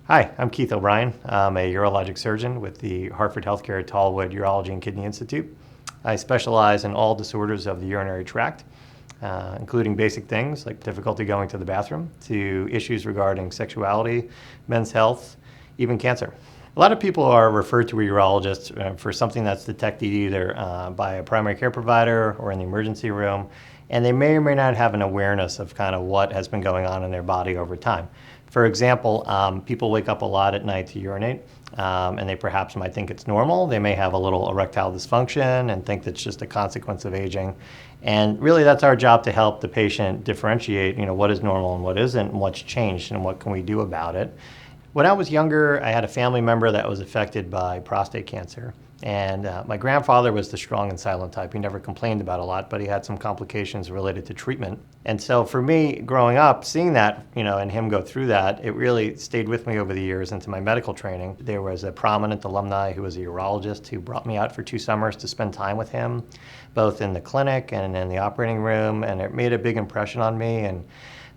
Hi, I'm Keith O'Brien. I'm a urologic surgeon with the Hartford Healthcare Tallwood Urology and Kidney Institute. I specialize in all disorders of the urinary tract, including basic things like difficulty going to the bathroom, to issues regarding sexuality, men's health, even cancer. A lot of people are referred to a urologist for something that's detected either by a primary care provider or in the emergency room, and they may or may not have an awareness of kind of what has been going on in their body over time. For example, people wake up a lot at night to urinate, and they perhaps might think it's normal. They may have a little erectile dysfunction and think that's just a consequence of aging. And really, that's our job to help the patient differentiate, what is normal and what isn't, and what's changed, and what can we do about it. When I was younger, I had a family member that was affected by prostate cancer. And my grandfather was the strong and silent type. He never complained about a lot, but he had some complications related to treatment. And so for me, growing up, seeing that, and him go through that, it really stayed with me over the years into my medical training. There was a prominent alumni who was a urologist who brought me out for 2 summers to spend time with him, both in the clinic and in the operating room, and it made a big impression on me. And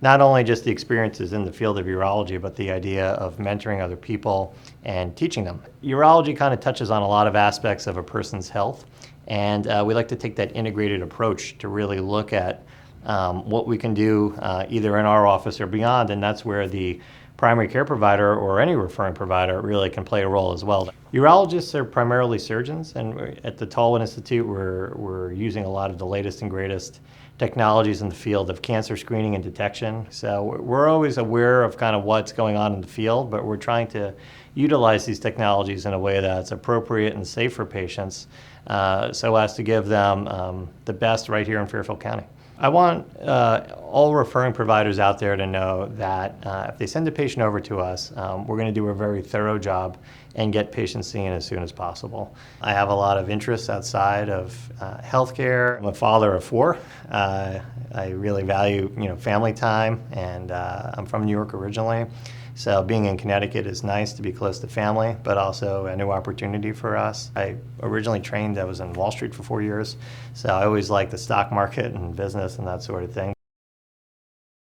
not only just the experiences in the field of urology, but the idea of mentoring other people and teaching them. Urology kind of touches on a lot of aspects of a person's health, and we like to take that integrated approach to really look at what we can do either in our office or beyond, and that's where the primary care provider or any referring provider really can play a role as well. Urologists are primarily surgeons, and at the Tallwood Institute, we're using a lot of the latest and greatest technologies in the field of cancer screening and detection. So we're always aware of kind of what's going on in the field, but we're trying to utilize these technologies in a way that's appropriate and safe for patients so as to give them the best right here in Fairfield County. I want all referring providers out there to know that if they send a patient over to us, we're going to do a very thorough job and get patients seen as soon as possible. I have a lot of interests outside of healthcare. I'm a father of 4. I really value family time, and I'm from New York originally. So being in Connecticut is nice to be close to family, but also a new opportunity for us. I originally trained, I was in Wall Street for 4 years, so I always liked the stock market and business and that sort of thing.